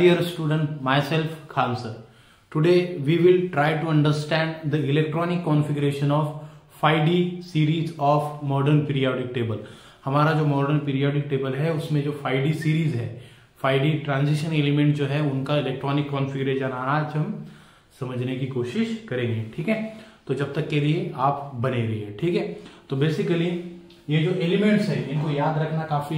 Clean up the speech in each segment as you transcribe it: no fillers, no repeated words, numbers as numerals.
dear student, myself Khalsa. Today we will try to understand the electronic configuration of 5D series of modern periodic table. हमारा जो modern periodic table है उसमें जो 5D series है, 5D transition element जो है उनका electronic configuration आज हम समझने की कोशिश करेंगे। ठीक है, तो जब तक के लिए आप बने रहिए। ठीक है, तो बेसिकली ये जो एलिमेंट्स है इनको याद रखना काफी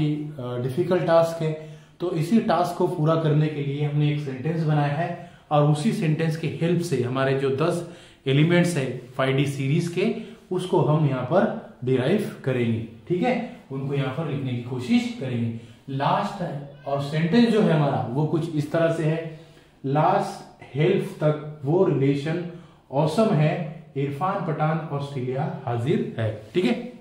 डिफिकल्ट टास्क है। तो इसी टास्क को पूरा करने के लिए हमने एक सेंटेंस बनाया है और उसी सेंटेंस की हेल्प से हमारे जो 10 एलिमेंट्स है 5D सीरीज के उसको हम यहाँ पर डिराइव करेंगे। ठीक है, उनको यहाँ पर लिखने की कोशिश करेंगे। लास्ट और सेंटेंस जो है हमारा वो कुछ इस तरह से है, लास्ट हेल्प तक वो रिलेशन औसम है, इरफान पठान ऑस्ट्रेलिया हाजिर है। ठीक है,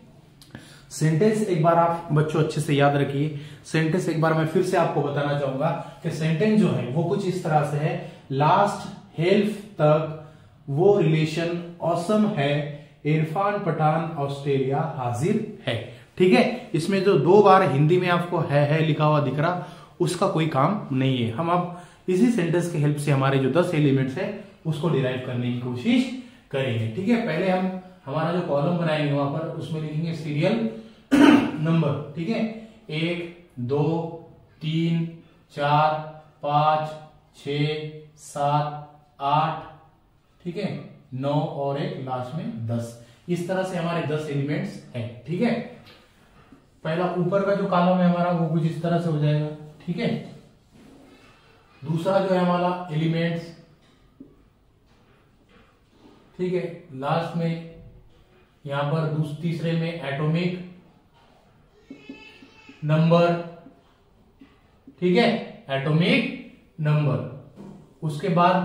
सेंटेंस एक बार आप बच्चों अच्छे से याद रखिए। सेंटेंस एक बार मैं फिर से आपको बताना चाहूंगा कि सेंटेंस जो है वो कुछ इस तरह से है, लास्ट हेल्प तक वो रिलेशन औसम है, इरफान पठान ऑस्ट्रेलिया हाजिर है। ठीक है, इसमें जो 2 बार हिंदी में आपको है लिखा हुआ दिख रहा उसका कोई काम नहीं है। हम अब इसी सेंटेंस की हेल्प से हमारे जो 10 एलिमेंट्स है उसको डिराइव करने की कोशिश करेंगे। ठीक है, पहले हम हमारा जो कॉलम बनाएंगे वहां पर उसमें लिखेंगे सीरियल नंबर। ठीक है, 1 2 3 4 5 6 7 8, ठीक है 9 और एक लास्ट में 10। इस तरह से हमारे 10 एलिमेंट्स हैं। ठीक है, पहला ऊपर का जो कॉलम है हमारा वो कुछ इस तरह से हो जाएगा। ठीक है, दूसरा जो है हमारा एलिमेंट्स, ठीक है, लास्ट में यहां पर तीसरे में एटॉमिक नंबर। ठीक है, एटॉमिक नंबर। उसके बाद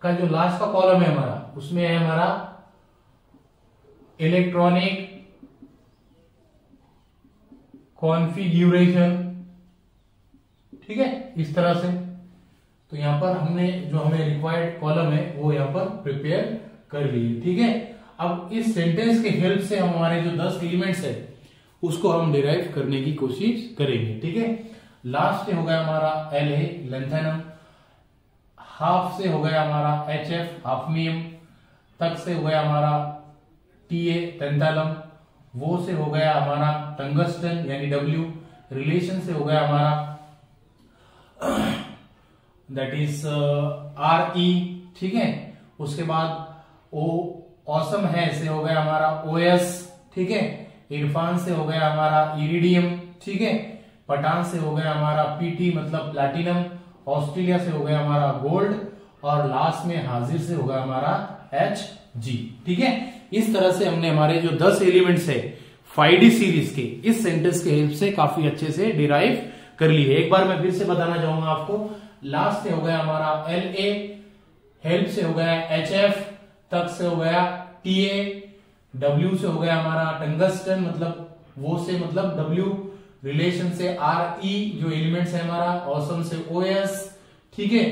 का जो लास्ट का कॉलम है हमारा उसमें है हमारा इलेक्ट्रॉनिक कॉन्फ़िगरेशन। ठीक है, इस तरह से। तो यहां पर हमने जो हमें रिक्वायर्ड कॉलम है वो यहां पर प्रिपेयर कर लिए। ठीक है, अब इस सेंटेंस के हेल्प से हमारे जो 10 एलिमेंट्स है उसको हम डिराइव करने की कोशिश करेंगे। ठीक है, लास्ट से हो गया हमारा एल है लेंथेनम, हाफ से हो गया हमारा HF हाफमियम, तक से हो गया हमारा TA टेंथैलम, वो से हो गया हमारा टंगस्टन यानी W, रिलेशन से हो गया हमारा दैट इज RE। ठीक है, उसके बाद ऑसम है से हो गया हमारा OS। ठीक है, इरफान से हो गया हमारा इरिडियम। ठीक है, पठान से हो गया हमारा PT मतलब प्लैटिनम, ऑस्ट्रेलिया से हो गया हमारा गोल्ड और लास्ट में हाजिर से हो गया हमारा HG। ठीक है, इस तरह से हमने हमारे जो 10 एलिमेंट्स है 5D सीरीज के इस सेंटेंस के हेल्प से काफी अच्छे से डिराइव कर लिए। एक बार मैं फिर से बताना चाहूंगा आपको, लास्ट से हो गया हमारा LA, हेल्प से हो गया HF, तक से हो गया TA, W से हो गया हमारा टंगस्टन मतलब वो से मतलब W, रिलेशन से RE जो एलिमेंट्स है हमारा, ऑसम से OS। ठीक है,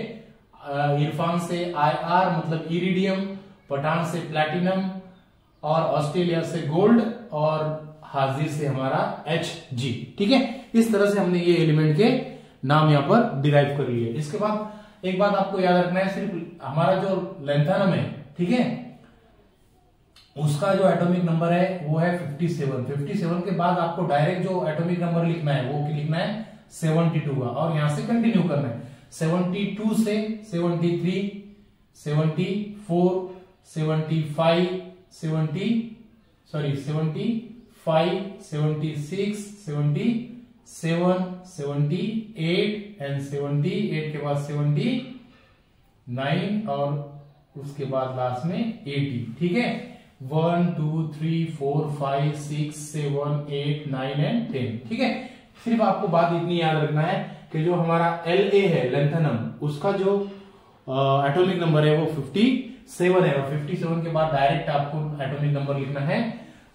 इरफान से IR मतलब इरिडियम, पठान से प्लैटिनम और ऑस्ट्रेलिया से गोल्ड और हाजिर से हमारा HG। ठीक है, इस तरह से हमने ये एलिमेंट के नाम यहाँ पर डिराइव कर लिए। इसके बाद एक बात आपको याद रखना है, सिर्फ हमारा जो लेंथेनम है, ठीक है, उसका जो एटॉमिक नंबर है वो है 57। 57 के बाद आपको डायरेक्ट जो एटॉमिक नंबर लिखना है वो लिखना है 72 का और यहां से कंटिन्यू करना है 72 से 73, 74, 75, 75, 76, 77, 78 एंड 78 के बाद 79 और उसके बाद लास्ट में 80। ठीक है, 1 2 3 4 5 6 7 8 9 एंड 10। ठीक है, सिर्फ आपको बात इतनी याद रखना है कि जो हमारा LA है लेंथेनम उसका जो एटॉमिक नंबर है वो 57 है और 57 के बाद डायरेक्ट आपको एटॉमिक नंबर लिखना है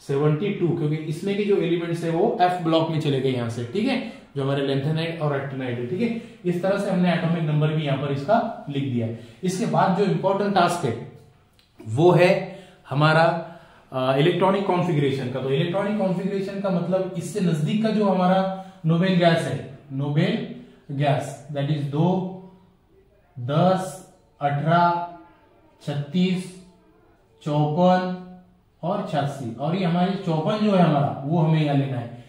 72 क्योंकि इसमें के जो एलिमेंट्स है वो F ब्लॉक में चले गए यहां से। ठीक है, जो हमारे लेंथेनाइट और एक्टिनाइट है। ठीक है, इस तरह से हमने एटॉमिक नंबर भी यहां पर इसका लिख दिया है। इसके बाद जो इंपॉर्टेंट टास्क है वो है हमारा इलेक्ट्रॉनिक कॉन्फ़िगरेशन का। तो इलेक्ट्रॉनिक कॉन्फ़िगरेशन का मतलब इससे नजदीक का जो हमारा नोबेल गैस है, नोबेल गैस दैट इज 2 10, 18, 36, 54 और 86। और ये हमारी 54 जो है हमारा, वो हमें यहाँ लेना है।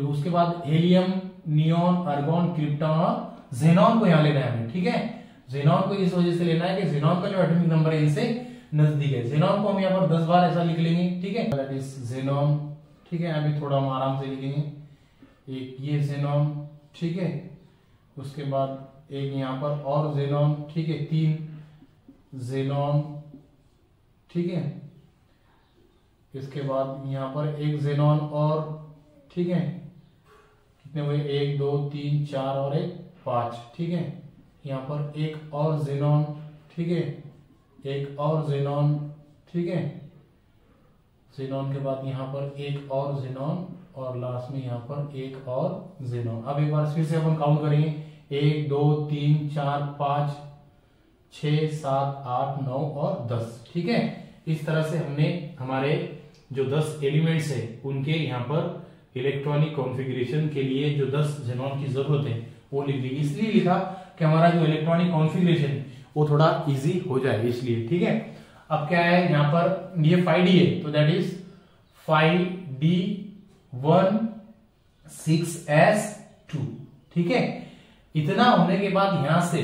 उसके बाद हेलियम, नियोन, आर्गॉन, क्रिप्टॉन और जेनॉन को यहाँ लेना है हमें। ठीक है, जेनॉन को इस वजह से लेना है कि जेनॉन का जो एटॉमिक नंबर है इनसे नजदीक है। जेनॉन को हम यहाँ पर 10 बार ऐसा लिख लेंगे। ठीक है, दैट इज जेनॉन। ठीक है, अभी थोड़ा हम आराम से लिखेंगे। एक ये जेनॉन, ठीक है, उसके बाद एक यहाँ पर और जेनॉन। ठीक है, 3 जेनॉन। ठीक है, इसके बाद यहाँ पर एक जेनॉन और। ठीक है, कितने हुए? 1 2 3 4 और 1 5। ठीक है, यहाँ पर एक और जेनॉन। ठीक है, एक और जेनॉन। ठीक है, जेनॉन के बाद यहाँ पर एक और जेनॉन और लास्ट में यहाँ पर एक और जेनॉन। अब एक बार फिर से अपन काउंट करेंगे। 1 2 3 4 5 6 7 8 9 और 10। ठीक है, इस तरह से हमने हमारे जो 10 एलिमेंट्स है उनके यहाँ पर इलेक्ट्रॉनिक कॉन्फ़िगरेशन के लिए जो 10 जेनॉन की जरूरत है वो लिख ली। इसलिए लिखा कि हमारा जो इलेक्ट्रॉनिक कॉन्फ़िगरेशन है वो थोड़ा इजी हो जाए इसलिए। ठीक है, अब क्या है यहाँ पर, ये 5D है तो दैट इज 5D16S2। ठीक है, इतना होने के बाद यहां से,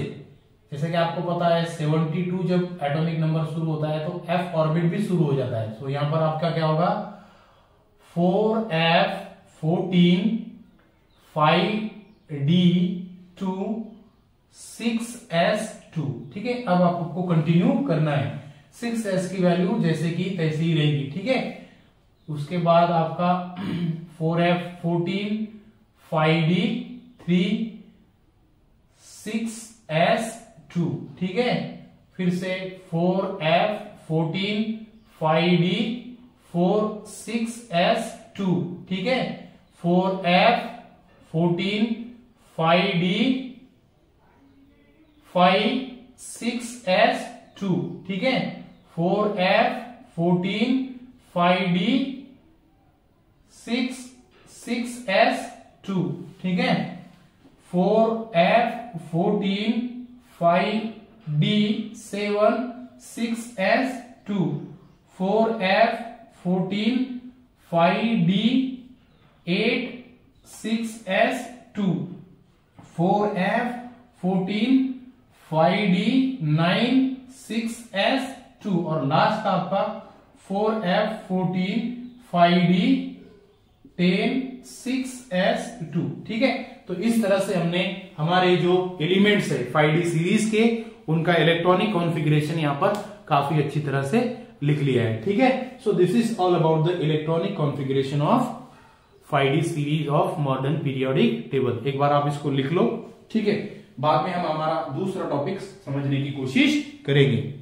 जैसे कि आपको पता है 72 जब एटॉमिक नंबर शुरू होता है तो f ऑर्बिट भी शुरू हो जाता है। तो यहां पर आपका क्या होगा? 4f14 5d2 6s2। ठीक है, अब आपको कंटिन्यू करना है। 6s की वैल्यू जैसे कि तैसे ही रहेगी। ठीक है, उसके बाद आपका 4f14 5d3 6s2। ठीक है, फिर से 4f14 5d4 6s2। ठीक है, 4f14 5d5 6s2। ठीक है, 4f14 5d6s2। ठीक है, 4f14 5d7 6s2। 4f14 5d8 6s2। 4f14 5d9 6s2 और लास्ट आपका 4f14 5d10 6s2। ठीक है, तो इस तरह से हमने हमारे जो एलिमेंट्स है 5D सीरीज के उनका इलेक्ट्रॉनिक कॉन्फ़िगरेशन यहाँ पर काफी अच्छी तरह से लिख लिया है। ठीक है, so this is all about the electronic configuration of 5D series of modern periodic table. एक बार आप इसको लिख लो। ठीक है, बाद में हम हमारा दूसरा टॉपिक समझने की कोशिश करेंगे।